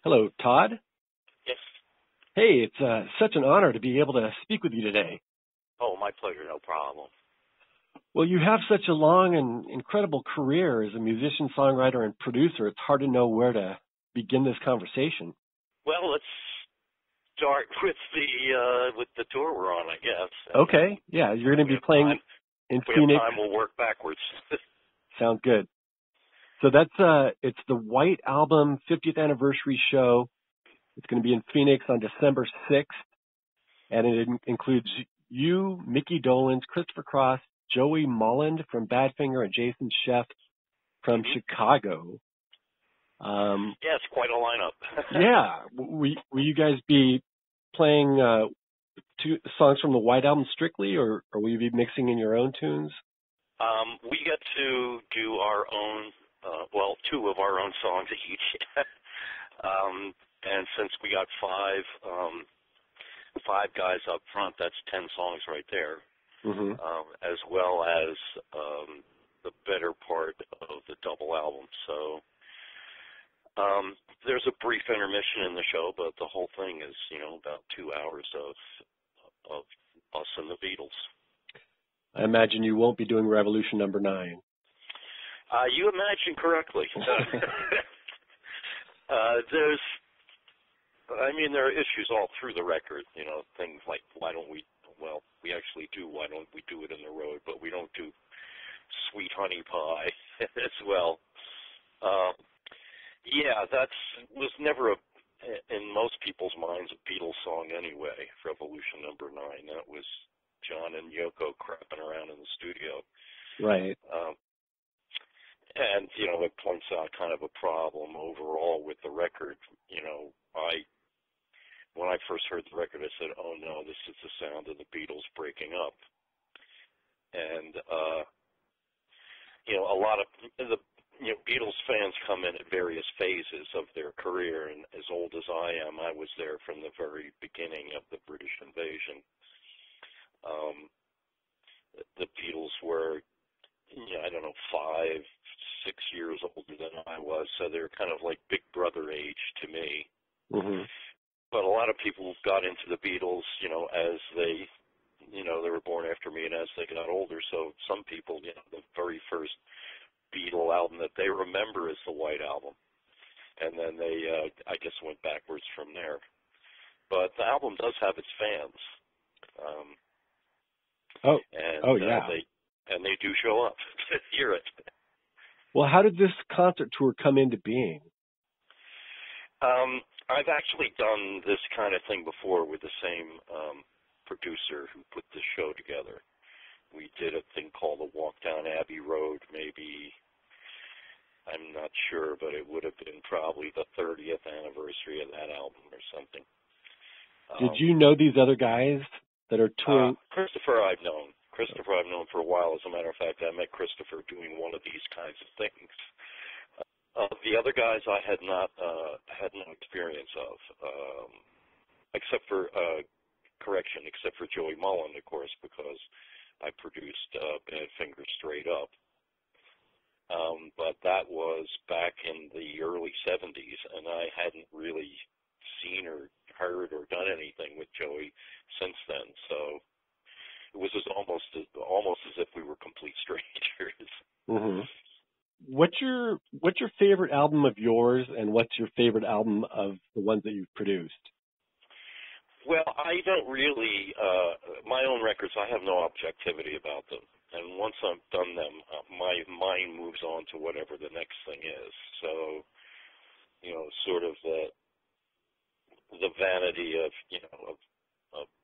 Hello, Todd. Yes. Hey, it's such an honor to be able to speak with you today. Oh, my pleasure. No problem. Well, you have such a long and incredible career as a musician, songwriter, and producer. It's hard to know where to begin this conversation. Well, let's start with the tour we're on, I guess. Okay. Yeah, you're going to be playing in If we Phoenix. have time, we'll work backwards. Sounds good. So it's the White Album 50th anniversary show. It's going to be in Phoenix on December 6th, and it includes you, Mickey Dolenz, Christopher Cross, Joey Molland from Badfinger, and Jason Sheff from Chicago. Yeah, it's quite a lineup. Yeah. Will you guys be playing two songs from the White Album strictly, or will you be mixing in your own tunes? We get to do our own, two of our own songs each. And since we got five guys up front, that's 10 songs right there, as well as the better part of the double album. So there's a brief intermission in the show, but the whole thing is, about 2 hours of us and the Beatles. I imagine you won't be doing Revolution Number 9. You imagine correctly. There are issues all through the record, things like why don't we do it in the road, but we don't do Sweet Honey Pie as well. That was never in most people's minds, a Beatles song anyway, Revolution Number 9. That was John and Yoko crapping around in the studio. Right. And, it points out kind of a problem overall with the record. When I first heard the record, I said, oh, no, this is the sound of the Beatles breaking up. And, a lot of the Beatles fans come in at various phases of their career, and as old as I am, I was there from the very beginning of the British invasion. The Beatles were, 5, 6 years older than I was, so they're kind of like big brother age to me. Mm-hmm. But a lot of people got into the Beatles, as they were born after me and as they got older. So some people, the very first Beatle album that they remember is the White Album. And then they, I guess, went backwards from there. But the album does have its fans. They do show up to hear it. Well, how did this concert tour come into being? I've actually done this kind of thing before with the same producer who put the show together. We did a thing called the Walk Down Abbey Road, maybe, I'm not sure, but it would have been probably the 30th anniversary of that album or something. Did you know these other guys that are touring? Christopher I've known for a while. As a matter of fact, I met Christopher doing one of these kinds of things. The other guys I had no experience of, except for Joey Molland, of course, because I produced Badfinger Straight Up. But that was back in the early 70s, and I hadn't really seen or heard or done anything with Joey since then. So it was almost as if we were complete strangers. Mm-hmm. What's your favorite album of yours, and what's your favorite album of the ones that you've produced? Well, I don't really, my own records, I have no objectivity about them. And once I've done them, my mind moves on to whatever the next thing is. So, sort of the vanity of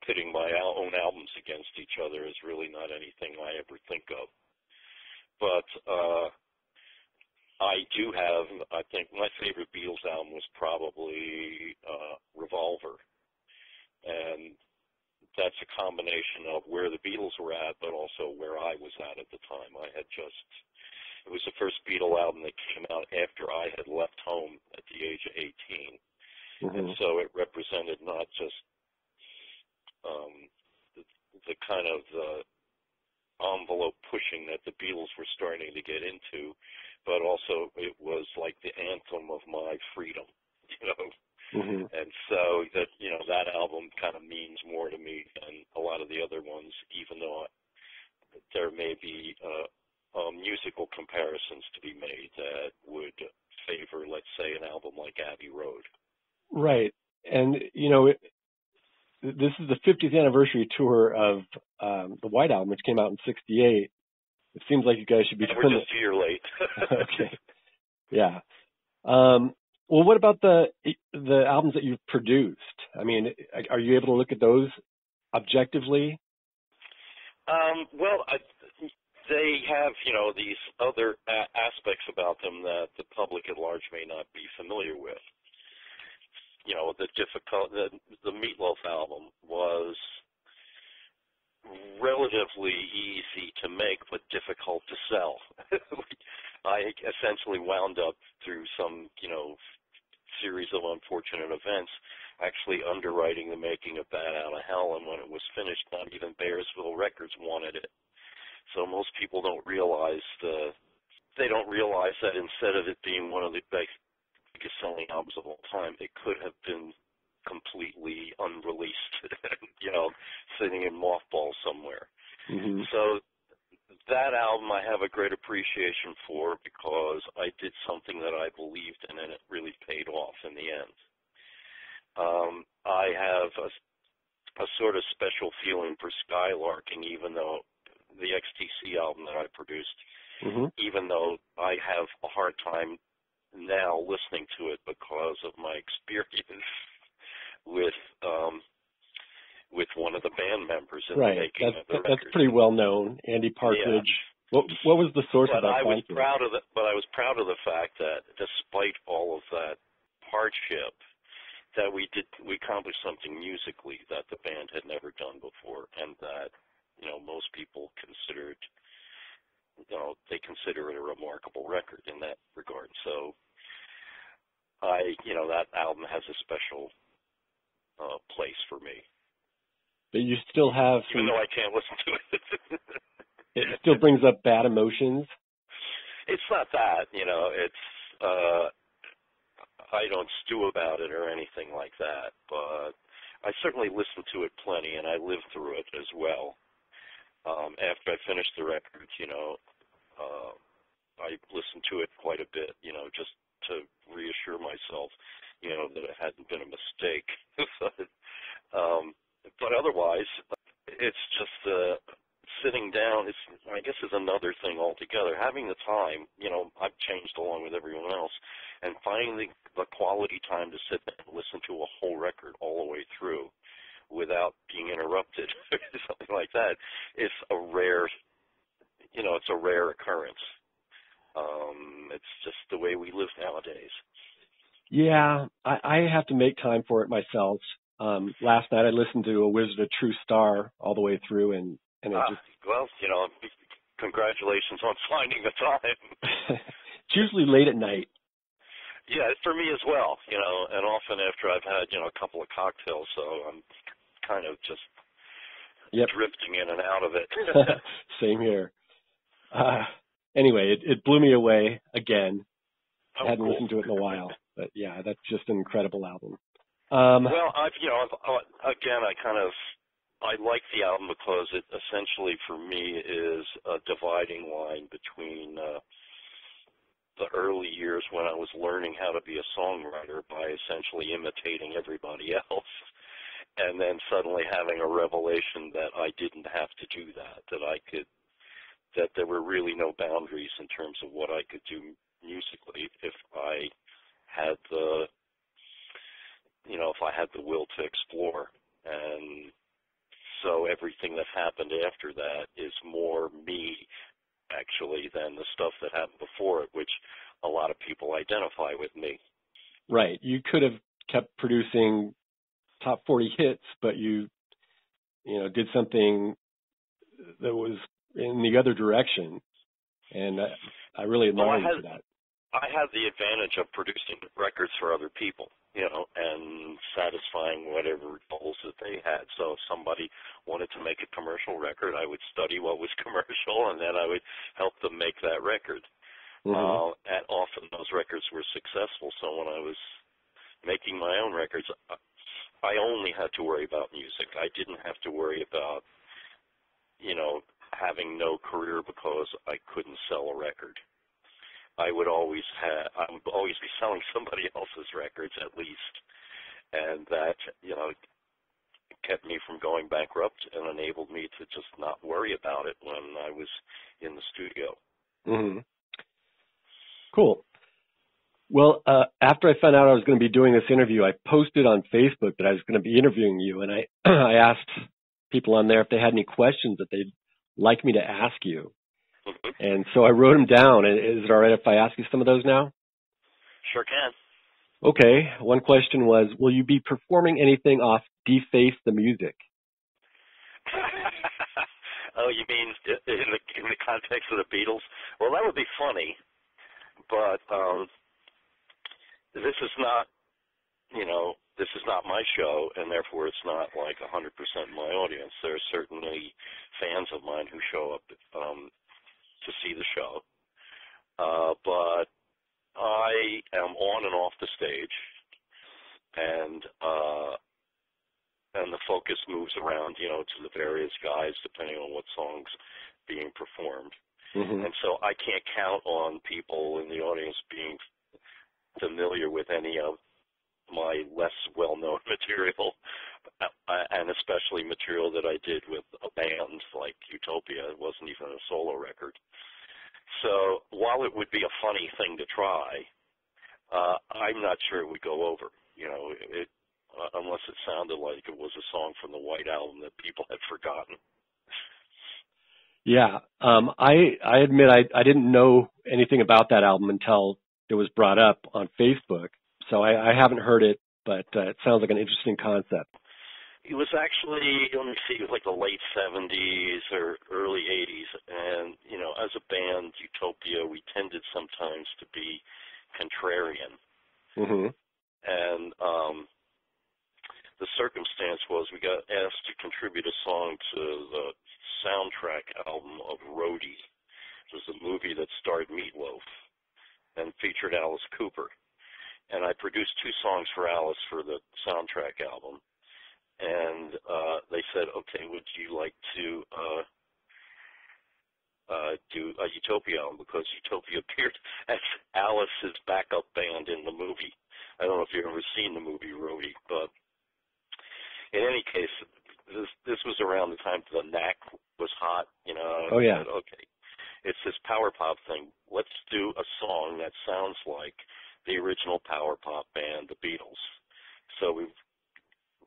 pitting my own albums against each other is really not anything I ever think of. But I do have, I think my favorite Beatles album was probably Revolver. And that's a combination of where the Beatles were at, but also where I was at the time. It was the first Beatle album that came out after I had left home at the age of 18. And so it represented not just the kind of envelope pushing that the Beatles were starting to get into, but also it was like the anthem of my freedom, Mm-hmm. And so that, that album kind of means more to me than a lot of the other ones, even though there may be musical comparisons to be made that would favor, let's say, an album like Abbey Road. Right. And, this is the 50th anniversary tour of the White Album, which came out in '68. It seems like you guys should be doing We're just a year late. Okay. Yeah. Well, what about the albums that you've produced? I mean, are you able to look at those objectively? Well, they have, these other aspects about them that the public at large may not be familiar with. The Meat Loaf album was relatively easy to make, but difficult to sell. I essentially wound up through some, series of unfortunate events, actually underwriting the making of Bat Out of Hell, and when it was finished, not even Bearsville Records wanted it. So most people don't realize that instead of it being one of the biggest selling albums of all time, it could have been completely unreleased, sitting in mothballs somewhere. Mm-hmm. So that album I have a great appreciation for because I did something that I believed in and it really paid off in the end. I have a sort of special feeling for Skylarking, even though the XTC album that I produced, mm-hmm. even though I have a hard time now listening to it because of my experience with one of the band members in the making of the record. That's pretty well known, Andy Partridge. Yeah. What was the source of that? I was proud of the fact that despite all of that hardship, that we accomplished something musically that the band had never done before, and that most people consider it a remarkable record in that regard. So that album has a special place for me. But you still have even though I can't listen to it. It still brings up bad emotions? It's not that, it's I don't stew about it or anything like that, but I certainly listen to it plenty and I live through it as well. After I finished the record, I listened to it quite a bit, just to reassure myself, that it hadn't been a mistake. But otherwise, it's just sitting down, I guess is another thing altogether. Having the time, I've changed along with everyone else, and finding the quality time to sit down and listen to a whole record all the way through without being interrupted, something like that, is a rare, it's a rare occurrence. It's just the way we live nowadays. Yeah, I have to make time for it myself. Last night I listened to A Wizard of True Star all the way through, and it just... Well, congratulations on finding the time. It's usually late at night. Yeah, for me as well, and often after I've had, a couple of cocktails, so I'm kind of just drifting in and out of it. Same here. Anyway, it blew me away again. I hadn't listened to it in a while, but yeah, that's just an incredible album. Well, I like the album because it essentially, for me, is a dividing line between the early years when I was learning how to be a songwriter by essentially imitating everybody else, and then suddenly having a revelation that I didn't have to do that, that there were really no boundaries in terms of what I could do musically if I had the will to explore. And so everything that happened after that is more me, actually, than the stuff that happened before it, which a lot of people identify with me. Right. You could have kept producing top 40 hits, but you did something that was in the other direction, and I really admire you for that. I had the advantage of producing records for other people, and satisfying whatever goals that they had. So if somebody wanted to make a commercial record, I would study what was commercial, and then I would help them make that record. Mm-hmm. And often those records were successful. So when I was, making my own records, I only had to worry about music. I didn't have to worry about, having no career because I couldn't sell a record. I would always be selling somebody else's records at least, and that kept me from going bankrupt and enabled me to just not worry about it when I was in the studio. Mm-hmm. Cool. Well, after I found out I was going to be doing this interview, I posted on Facebook that I was going to be interviewing you, and I I asked people on there if they had any questions that they'd like me to ask you. Mm-hmm. And so I wrote them down. Is it all right if I ask you some of those now? Sure can. Okay. One question was, will you be performing anything off Deface the Music? Oh, you mean in the context of the Beatles? Well, that would be funny, but this is not, this is not my show, and therefore it's not like 100% my audience. There are certainly fans of mine who show up to see the show, but I am on and off the stage, and the focus moves around, to the various guys depending on what song's being performed. Mm-hmm. And so I can't count on people in the audience being familiar with any of my less well-known material, and especially material that I did with a band like Utopia. It wasn't even a solo record. So while it would be a funny thing to try, I'm not sure it would go over, unless it sounded like it was a song from the White Album that people had forgotten. Yeah. I admit I didn't know anything about that album until it was brought up on Facebook. So I haven't heard it, but it sounds like an interesting concept. It was actually, let me see, it was like the late 70s or early 80s. And, as a band, Utopia, we tended sometimes to be contrarian. Mm-hmm. And the circumstance was we got asked to contribute a song to the soundtrack album of Roadie. It was a movie that starred Meat Loaf and featured Alice Cooper. And I produced 2 songs for Alice for the soundtrack album. And they said, okay, would you like to do a Utopia album? Because Utopia appeared as Alice's backup band in the movie. I don't know if you've ever seen the movie Roadie, but in any case, this was around the time the Knack was hot, Oh, yeah. I said, okay, it's this power pop thing. Let's do a song that sounds like the original power pop band, the Beatles. So we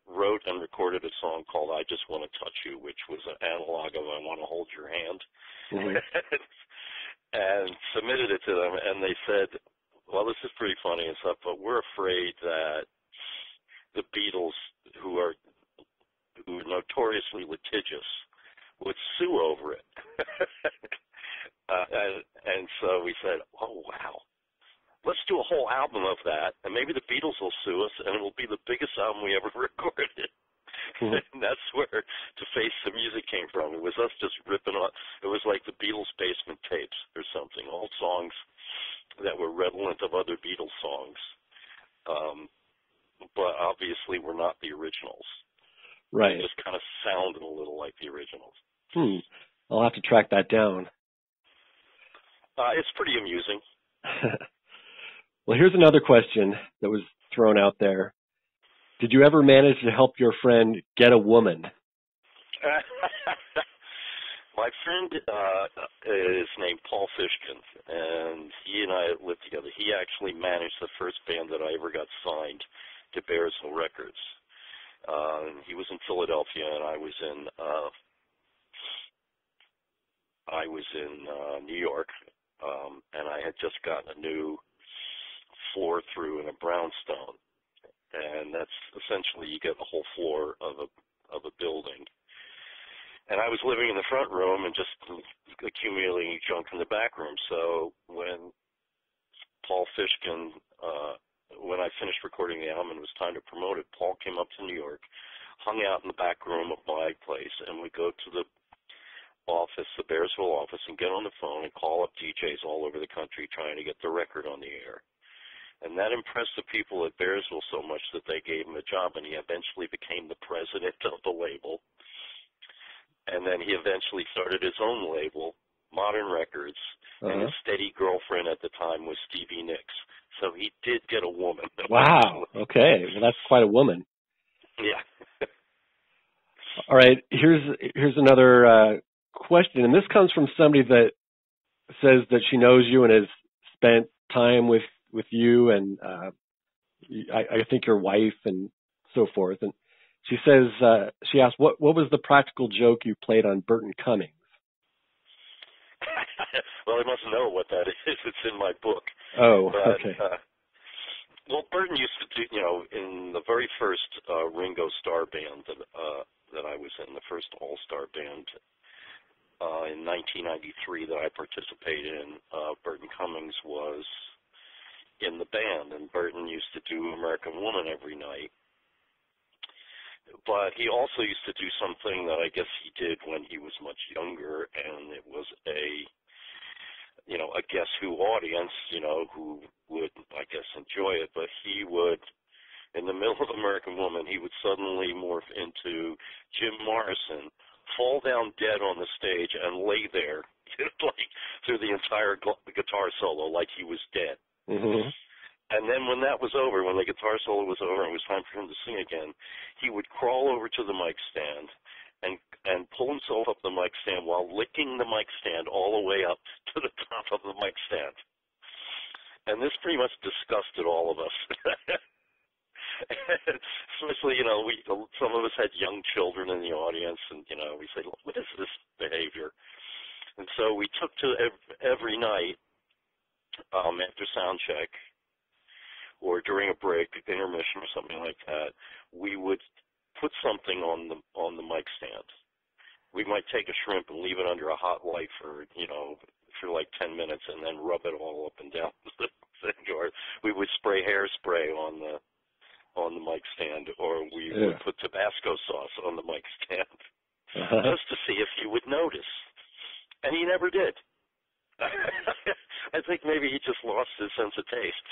wrote and recorded a song called I Just Want to Touch You, which was an analog of I Want to Hold Your Hand, Mm-hmm. and submitted it to them, and they said, well, this is pretty funny and stuff, but we're afraid that the Beatles, who are notoriously litigious, would sue over it. And so we said, oh, wow. Let's do a whole album of that, and maybe the Beatles will sue us, and it will be the biggest album we ever recorded. Mm-hmm. And that's where Deface the Music came from. It was us just ripping on. It was like the Beatles basement tapes or something, old songs that were redolent of other Beatles songs, but obviously were not the originals. Right. They just kind of sounded a little like the originals. I'll have to track that down. It's pretty amusing. Well, here's another question that was thrown out there. Did you ever manage to help your friend get a woman? My friend is named Paul Fishkin, and he and I lived together. He actually managed the first band that I ever got signed to Bearsville Records. He was in Philadelphia, and I was in New York, and I had just gotten a new floor through in a brownstone, and that's essentially you get a whole floor of a building. And I was living in the front room and just accumulating junk in the back room. So when Paul Fishkin, when I finished recording the album and it was time to promote it, Paul came up to New York, hung out in the back room of my place, and would go to the office, the Bearsville office, and get on the phone and call up DJs all over the country trying to get the record on the air. And that impressed the people at Bearsville so much that they gave him a job, and he eventually became the president of the label. And then he eventually started his own label, Modern Records, and his steady girlfriend at the time was Stevie Nicks. So he did get a woman. Wow. Okay. Well, that's quite a woman. Yeah. All right. Here's another question, and this comes from somebody that says that she knows you and has spent time with you and I think your wife and so forth. And she says she asked what was the practical joke you played on Burton Cummings? Well, I must know what that is. It's in my book. Oh, but, okay. Well, Burton used to do, in the very first Ringo Starr band that I was in, the first all-star band in 1993 that I participated in, Burton Cummings was in the band, and Burton used to do American Woman every night. But he also used to do something that I guess he did when he was much younger, and it was a Guess Who audience, who would, I guess, enjoy it. But he would, in the middle of American Woman, he would suddenly morph into Jim Morrison, fall down dead on the stage, and lay there, like, through the entire guitar solo, like he was dead. Mm-hmm. And then when that was over, when the guitar solo was over and it was time for him to sing again, he would crawl over to the mic stand and pull himself up the mic stand while licking the mic stand all the way up to the top of the mic stand. And this pretty much disgusted all of us. Especially, some of us had young children in the audience, and, we said, what is this behavior? And so we took to every night after sound check, or during a break, intermission or something like that, we would put something on the mic stand. We might take a shrimp and leave it under a hot light for like 10 minutes and then rub it all up and down the thing. Or we would spray hairspray on the mic stand, or we would put Tabasco sauce on the mic stand just to see if you would notice. And he never did. I think maybe he just lost his sense of taste.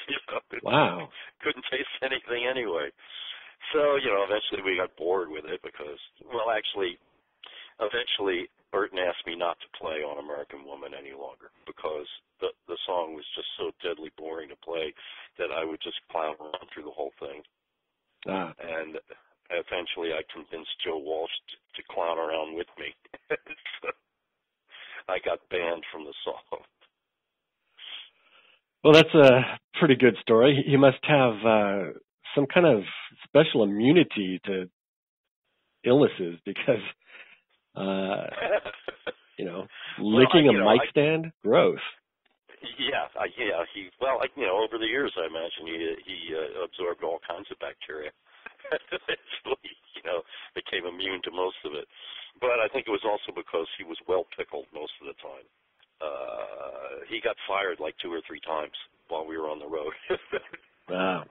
Wow. Couldn't taste anything anyway. So, eventually we got bored with it because, eventually Burton asked me not to play on American Woman any longer because the song was just so deadly boring to play that I would just clown around through the whole thing. And eventually I convinced Joe Walsh to clown around with me. So I got banned from the song. Well, that's a pretty good story. He must have some kind of special immunity to illnesses because, licking a mic stand, gross. Yeah. Over the years, I imagine he absorbed all kinds of bacteria. So he, became immune to most of it. But I think it was also because he was well pickled most of the time. He got fired like 2 or 3 times while we were on the road. Wow.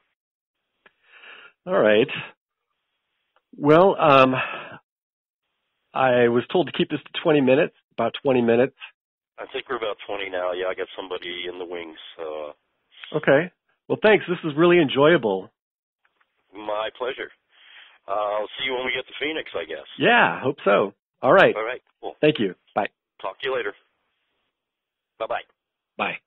All right. Well, I was told to keep this to 20 minutes, about 20 minutes. I think we're about 20 now. Yeah, I got somebody in the wings. Okay. Well, thanks. This was really enjoyable. My pleasure. I'll see you when we get to Phoenix, I guess. Yeah, hope so. All right. All right. Cool. Thank you. Bye. Talk to you later. Bye-bye. Bye.